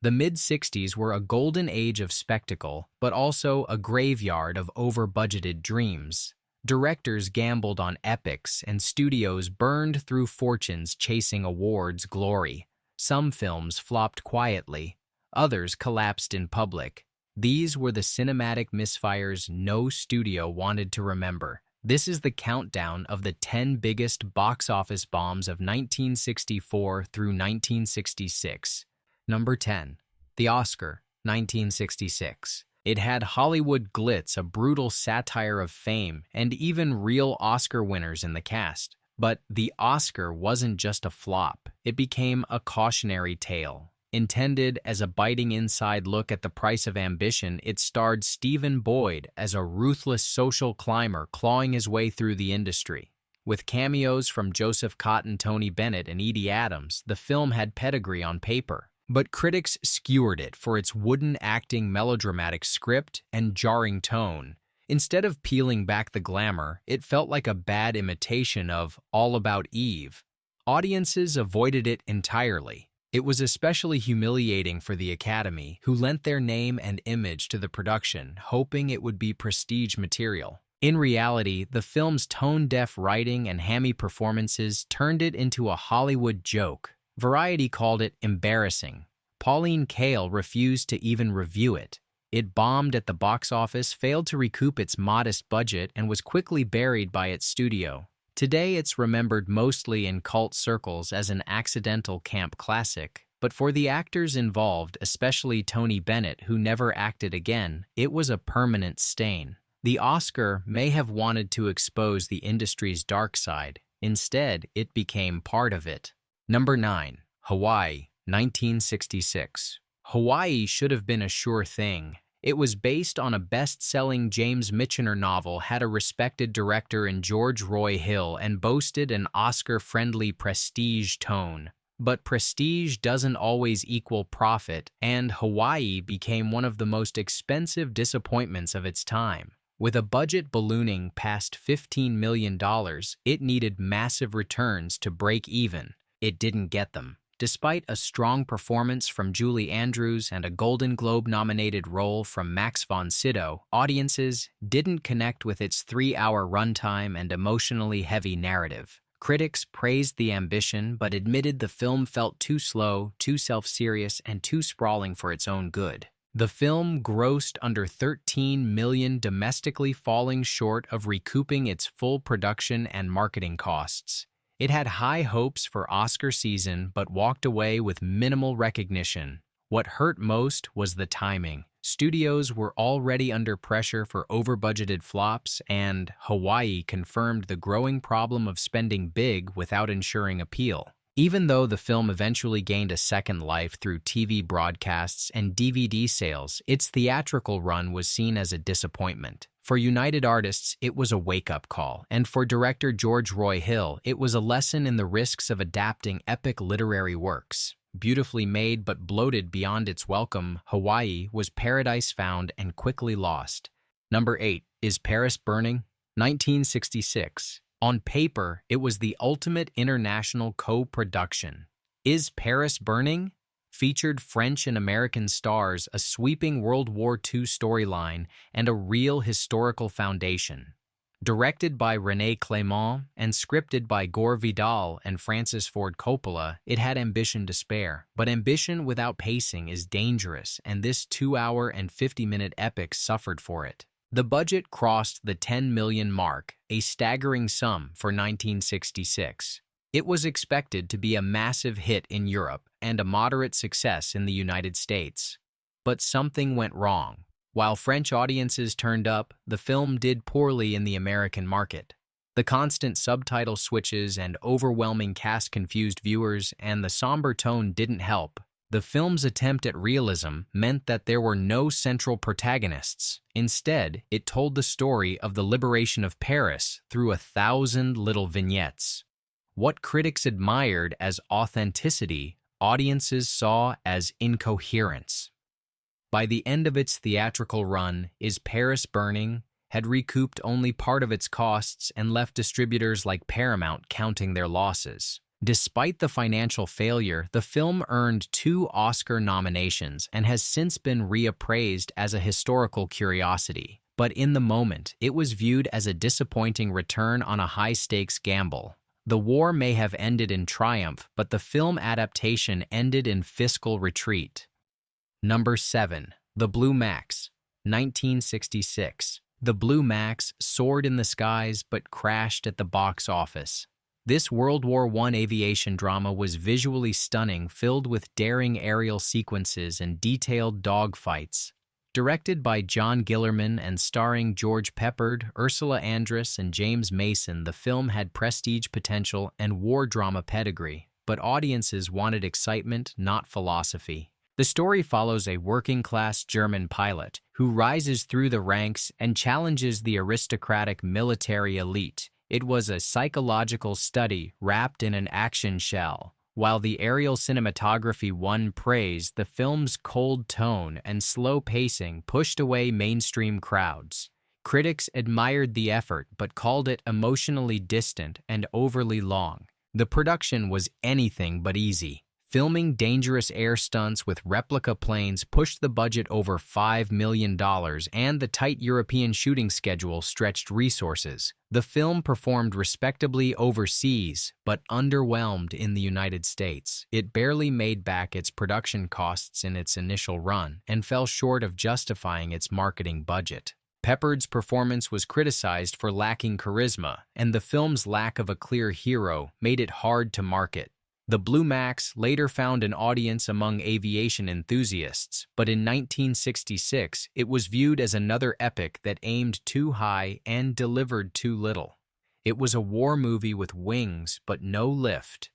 The mid-60s were a golden age of spectacle, but also a graveyard of over-budgeted dreams. Directors gambled on epics, and studios burned through fortunes chasing awards glory. Some films flopped quietly, others collapsed in public. These were the cinematic misfires no studio wanted to remember. This is the countdown of the 10 biggest box office bombs of 1964 through 1966. Number 10. The Oscar, 1966. It had Hollywood glitz, a brutal satire of fame, and even real Oscar winners in the cast. But the Oscar wasn't just a flop, it became a cautionary tale. Intended as a biting inside look at the price of ambition, it starred Stephen Boyd as a ruthless social climber clawing his way through the industry. With cameos from Joseph Cotten, Tony Bennett, and Edie Adams, the film had pedigree on paper. But critics skewered it for its wooden acting, melodramatic script, and jarring tone. Instead of peeling back the glamour, it felt like a bad imitation of All About Eve. Audiences avoided it entirely. It was especially humiliating for the Academy, who lent their name and image to the production, hoping it would be prestige material. In reality, the film's tone-deaf writing and hammy performances turned it into a Hollywood joke. Variety called it embarrassing. Pauline Kael refused to even review it. It bombed at the box office, failed to recoup its modest budget, and was quickly buried by its studio. Today, it's remembered mostly in cult circles as an accidental camp classic, but for the actors involved, especially Tony Bennett, who never acted again, it was a permanent stain. The Oscar may have wanted to expose the industry's dark side. Instead, it became part of it. Number 9. Hawaii, 1966. Hawaii should have been a sure thing. It was based on a best-selling James Michener novel, had a respected director in George Roy Hill, and boasted an Oscar-friendly prestige tone. But prestige doesn't always equal profit, and Hawaii became one of the most expensive disappointments of its time. With a budget ballooning past $15 million, it needed massive returns to break even. It didn't get them. Despite a strong performance from Julie Andrews and a Golden Globe-nominated role from Max von Sydow, audiences didn't connect with its 3-hour runtime and emotionally heavy narrative. Critics praised the ambition, but admitted the film felt too slow, too self-serious, and too sprawling for its own good. The film grossed under $13 million domestically, falling short of recouping its full production and marketing costs. It had high hopes for Oscar season, but walked away with minimal recognition. What hurt most was the timing. Studios were already under pressure for over-budgeted flops, and Hawaii confirmed the growing problem of spending big without ensuring appeal. Even though the film eventually gained a second life through TV broadcasts and DVD sales, its theatrical run was seen as a disappointment. For United Artists, it was a wake-up call, and for director George Roy Hill, it was a lesson in the risks of adapting epic literary works. Beautifully made but bloated beyond its welcome, Hawaii was paradise found and quickly lost. Number 8. Is Paris Burning? 1966. On paper, it was the ultimate international co-production. Is Paris Burning? Featured French and American stars, a sweeping World War II storyline, and a real historical foundation. Directed by René Clément and scripted by Gore Vidal and Francis Ford Coppola, it had ambition to spare. But ambition without pacing is dangerous, and this 2-hour and 50-minute epic suffered for it. The budget crossed the $10 million mark, a staggering sum for 1966. It was expected to be a massive hit in Europe and a moderate success in the United States. But something went wrong. While French audiences turned up, the film did poorly in the American market. The constant subtitle switches and overwhelming cast confused viewers, and the somber tone didn't help. The film's attempt at realism meant that there were no central protagonists. Instead, it told the story of the liberation of Paris through 1,000 little vignettes. What critics admired as authenticity, audiences saw as incoherence. By the end of its theatrical run, Is Paris Burning? Had recouped only part of its costs and left distributors like Paramount counting their losses. Despite the financial failure, the film earned 2 Oscar nominations and has since been reappraised as a historical curiosity. But in the moment, it was viewed as a disappointing return on a high-stakes gamble. The war may have ended in triumph, but the film adaptation ended in fiscal retreat. Number 7. The Blue Max, 1966. The Blue Max soared in the skies but crashed at the box office. This World War I aviation drama was visually stunning, filled with daring aerial sequences and detailed dogfights. Directed by John Guillermin and starring George Peppard, Ursula Andress, and James Mason, the film had prestige potential and war drama pedigree, but audiences wanted excitement, not philosophy. The story follows a working-class German pilot who rises through the ranks and challenges the aristocratic military elite. It was a psychological study wrapped in an action shell. While the aerial cinematography won praise, the film's cold tone and slow pacing pushed away mainstream crowds. Critics admired the effort but called it emotionally distant and overly long. The production was anything but easy. Filming dangerous air stunts with replica planes pushed the budget over $5 million, and the tight European shooting schedule stretched resources. The film performed respectably overseas, but underwhelmed in the United States. It barely made back its production costs in its initial run, and fell short of justifying its marketing budget. Peppard's performance was criticized for lacking charisma, and the film's lack of a clear hero made it hard to market. The Blue Max later found an audience among aviation enthusiasts, but in 1966 it was viewed as another epic that aimed too high and delivered too little. It was a war movie with wings but no lift.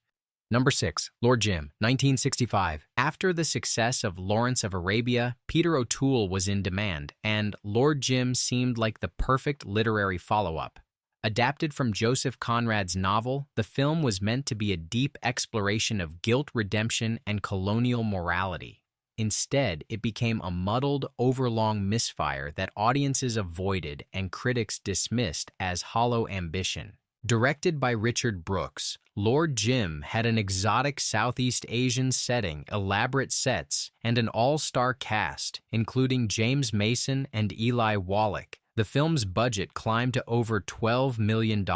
Number 6. Lord Jim, 1965. After the success of Lawrence of Arabia, Peter O'Toole was in demand, and Lord Jim seemed like the perfect literary follow-up. Adapted from Joseph Conrad's novel, the film was meant to be a deep exploration of guilt, redemption, and colonial morality. Instead, it became a muddled, overlong misfire that audiences avoided and critics dismissed as hollow ambition. Directed by Richard Brooks, Lord Jim had an exotic Southeast Asian setting, elaborate sets, and an all-star cast, including James Mason and Eli Wallach. The film's budget climbed to over $12 million.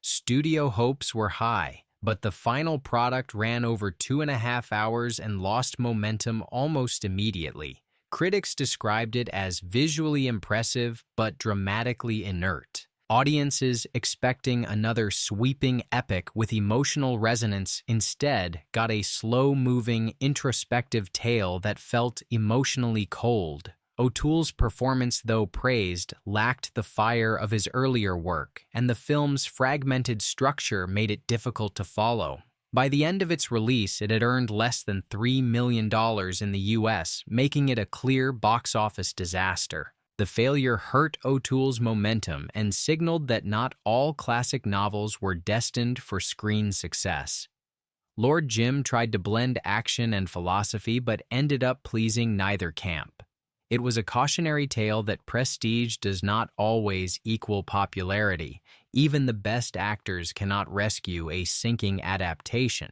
Studio hopes were high, but the final product ran over 2.5 hours and lost momentum almost immediately. Critics described it as visually impressive but dramatically inert. Audiences expecting another sweeping epic with emotional resonance instead got a slow-moving, introspective tale that felt emotionally cold. O'Toole's performance, though praised, lacked the fire of his earlier work, and the film's fragmented structure made it difficult to follow. By the end of its release, it had earned less than $3 million in the US, making it a clear box office disaster. The failure hurt O'Toole's momentum and signaled that not all classic novels were destined for screen success. Lord Jim tried to blend action and philosophy but ended up pleasing neither camp. It was a cautionary tale that prestige does not always equal popularity. Even the best actors cannot rescue a sinking adaptation.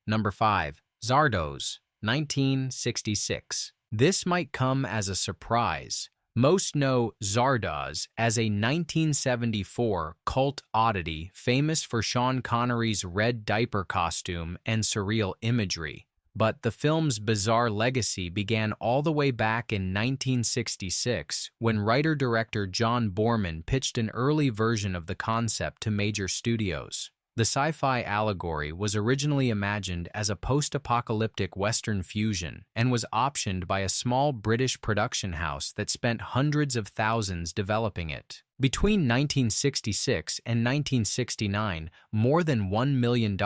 Number 5. Zardoz, 1966. This might come as a surprise. Most know Zardoz as a 1974 cult oddity famous for Sean Connery's red diaper costume and surreal imagery. But the film's bizarre legacy began all the way back in 1966 when writer-director John Boorman pitched an early version of the concept to major studios. The sci-fi allegory was originally imagined as a post-apocalyptic Western fusion and was optioned by a small British production house that spent hundreds of thousands developing it. Between 1966 and 1969, more than $1 million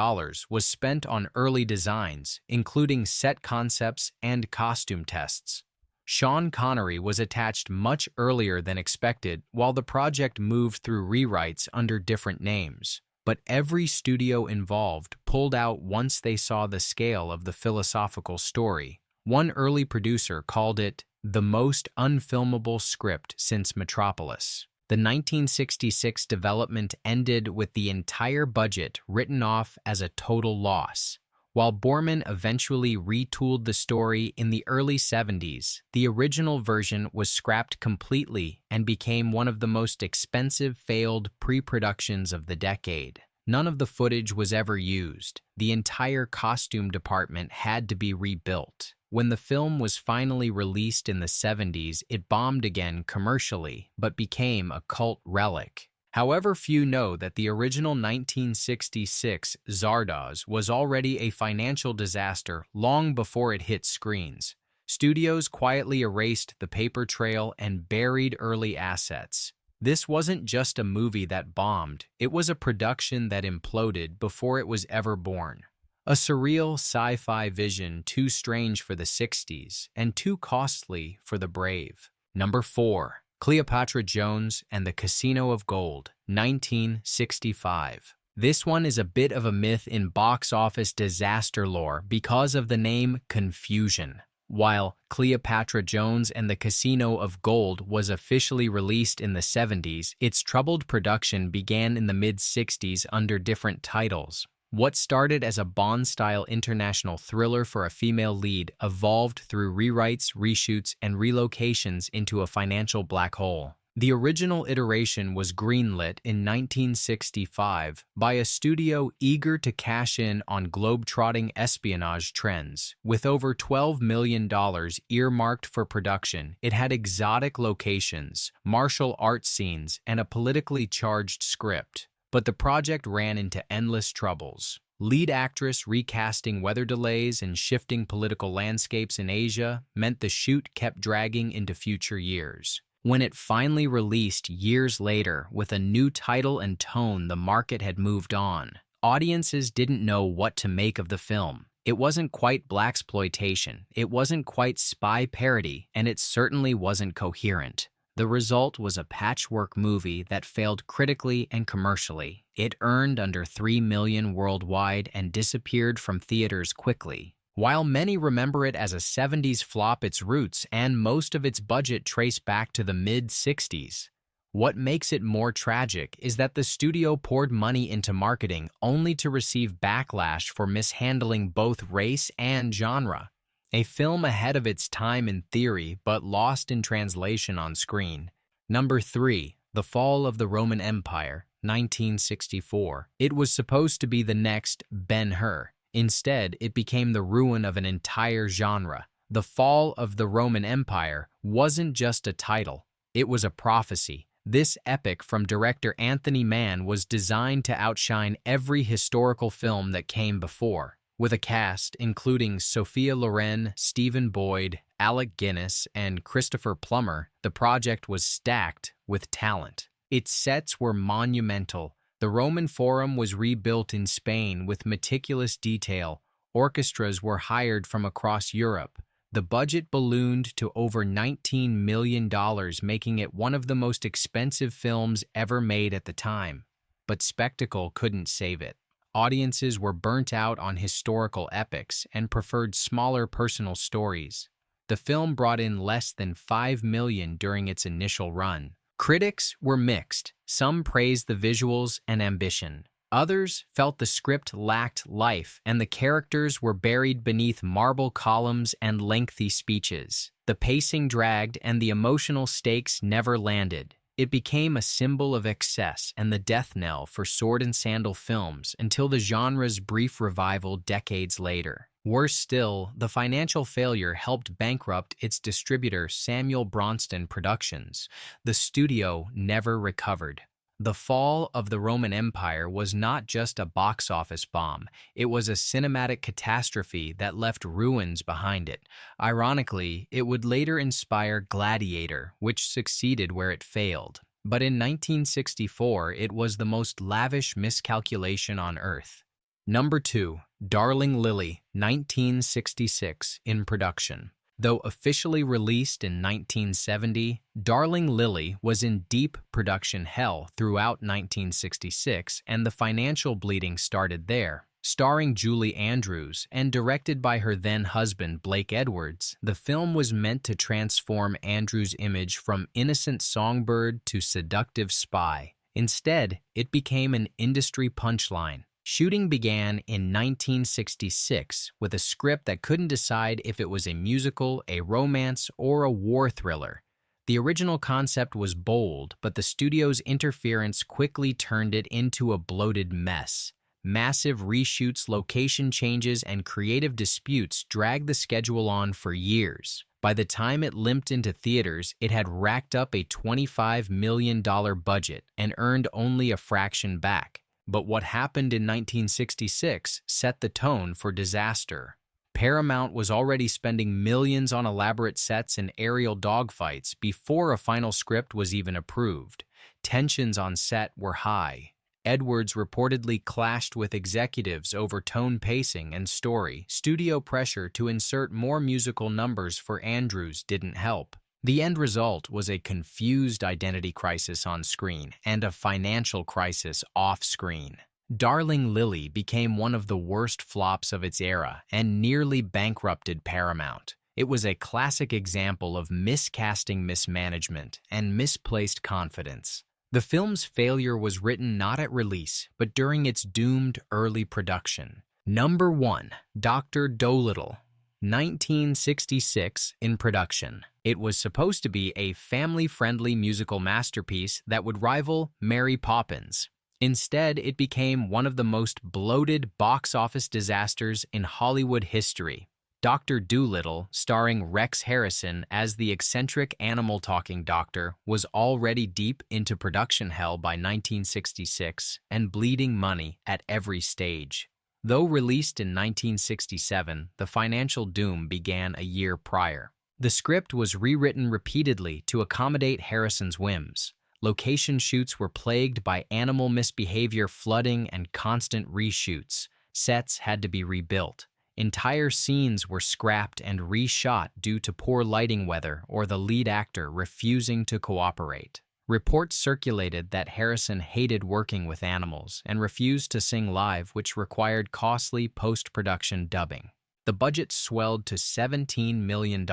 was spent on early designs, including set concepts and costume tests. Sean Connery was attached much earlier than expected, while the project moved through rewrites under different names. But every studio involved pulled out once they saw the scale of the philosophical story. One early producer called it the most unfilmable script since Metropolis. The 1966 development ended with the entire budget written off as a total loss. While Borman eventually retooled the story in the early 70s, the original version was scrapped completely and became one of the most expensive failed pre-productions of the decade. None of the footage was ever used. The entire costume department had to be rebuilt. When the film was finally released in the 70s, it bombed again commercially, but became a cult relic. However, few know that the original 1966 Zardoz was already a financial disaster long before it hit screens. Studios quietly erased the paper trail and buried early assets. This wasn't just a movie that bombed, it was a production that imploded before it was ever born. A surreal sci-fi vision too strange for the 60s and too costly for the brave. Number 4. Cleopatra Jones and the Casino of Gold, 1965. This one is a bit of a myth in box office disaster lore because of the name confusion. While Cleopatra Jones and the Casino of Gold was officially released in the 70s, its troubled production began in the mid-60s under different titles. What started as a Bond-style international thriller for a female lead evolved through rewrites, reshoots, and relocations into a financial black hole. The original iteration was greenlit in 1965 by a studio eager to cash in on globe-trotting espionage trends. With over $12 million earmarked for production, it had exotic locations, martial arts scenes, and a politically charged script. But the project ran into endless troubles. Lead actress recasting weather delays and shifting political landscapes in Asia meant the shoot kept dragging into future years. When it finally released years later with a new title and tone, the market had moved on. Audiences didn't know what to make of the film. It wasn't quite blaxploitation, it wasn't quite spy parody, and it certainly wasn't coherent. The result was a patchwork movie that failed critically and commercially. It earned under $3 million worldwide and disappeared from theaters quickly. While many remember it as a 70s flop, its roots and most of its budget trace back to the mid-60s. What makes it more tragic is that the studio poured money into marketing only to receive backlash for mishandling both race and genre. A film ahead of its time in theory, but lost in translation on screen. Number 3. The Fall of the Roman Empire, 1964. It was supposed to be the next Ben-Hur. Instead, it became the ruin of an entire genre. The Fall of the Roman Empire wasn't just a title, it was a prophecy. This epic from director Anthony Mann was designed to outshine every historical film that came before. With a cast including Sophia Loren, Stephen Boyd, Alec Guinness, and Christopher Plummer, the project was stacked with talent. Its sets were monumental. The Roman Forum was rebuilt in Spain with meticulous detail. Orchestras were hired from across Europe. The budget ballooned to over $19 million, making it one of the most expensive films ever made at the time. But spectacle couldn't save it. Audiences were burnt out on historical epics and preferred smaller personal stories. The film brought in less than $5 million during its initial run. Critics were mixed. Some praised the visuals and ambition. Others felt the script lacked life and the characters were buried beneath marble columns and lengthy speeches. The pacing dragged and the emotional stakes never landed. It became a symbol of excess and the death knell for sword and sandal films until the genre's brief revival decades later. Worse still, the financial failure helped bankrupt its distributor Samuel Bronston Productions. The studio never recovered. The Fall of the Roman Empire was not just a box office bomb, it was a cinematic catastrophe that left ruins behind it. Ironically, it would later inspire Gladiator, which succeeded where it failed. But in 1964, it was the most lavish miscalculation on Earth. Number 2. Darling Lily, 1966, in production. Though officially released in 1970, Darling Lily was in deep production hell throughout 1966, and the financial bleeding started there. Starring Julie Andrews and directed by her then-husband Blake Edwards, the film was meant to transform Andrews' image from innocent songbird to seductive spy. Instead, it became an industry punchline. Shooting began in 1966 with a script that couldn't decide if it was a musical, a romance, or a war thriller. The original concept was bold, but the studio's interference quickly turned it into a bloated mess. Massive reshoots, location changes, and creative disputes dragged the schedule on for years. By the time it limped into theaters, it had racked up a $25 million budget and earned only a fraction back. But what happened in 1966 set the tone for disaster. Paramount was already spending millions on elaborate sets and aerial dogfights before a final script was even approved. Tensions on set were high. Edwards reportedly clashed with executives over tone, pacing, and story. Studio pressure to insert more musical numbers for Andrews didn't help. The end result was a confused identity crisis on screen and a financial crisis off-screen. Darling Lily became one of the worst flops of its era and nearly bankrupted Paramount. It was a classic example of miscasting, mismanagement, and misplaced confidence. The film's failure was written not at release, but during its doomed early production. Number 1. Dr. Doolittle, 1966 in production. It was supposed to be a family-friendly musical masterpiece that would rival Mary Poppins. Instead, it became one of the most bloated box office disasters in Hollywood history. Dr. Doolittle, starring Rex Harrison as the eccentric animal-talking doctor, was already deep into production hell by 1966 and bleeding money at every stage. Though released in 1967, the financial doom began a year prior. The script was rewritten repeatedly to accommodate Harrison's whims. Location shoots were plagued by animal misbehavior, flooding, and constant reshoots. Sets had to be rebuilt. Entire scenes were scrapped and reshot due to poor lighting, weather, or the lead actor refusing to cooperate. Reports circulated that Harrison hated working with animals and refused to sing live, which required costly post-production dubbing. The budget swelled to $17 million.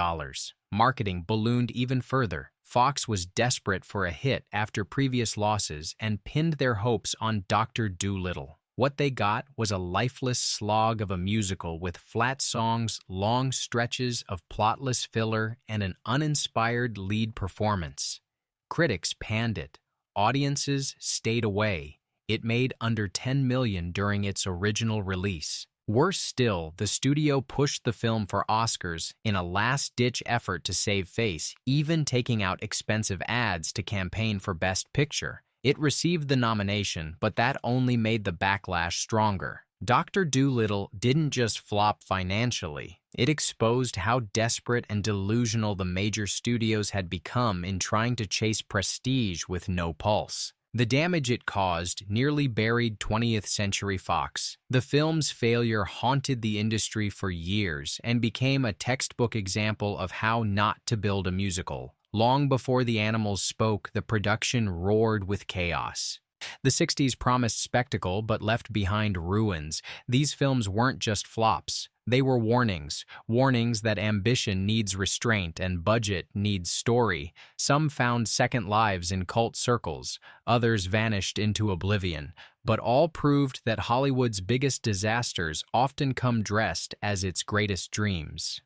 Marketing ballooned even further. Fox was desperate for a hit after previous losses and pinned their hopes on Dr. Doolittle. What they got was a lifeless slog of a musical with flat songs, long stretches of plotless filler, and an uninspired lead performance. Critics panned it. Audiences stayed away. It made under $10 million during its original release. Worse still, the studio pushed the film for Oscars in a last-ditch effort to save face, even taking out expensive ads to campaign for Best Picture. It received the nomination, but that only made the backlash stronger. Dr. Doolittle didn't just flop financially. It exposed how desperate and delusional the major studios had become in trying to chase prestige with no pulse. The damage it caused nearly buried 20th Century Fox. The film's failure haunted the industry for years and became a textbook example of how not to build a musical. Long before the animals spoke, the production roared with chaos. The 60s promised spectacle but left behind ruins. These films weren't just flops. They were warnings. Warnings that ambition needs restraint and budget needs story. Some found second lives in cult circles. Others vanished into oblivion. But all proved that Hollywood's biggest disasters often come dressed as its greatest dreams.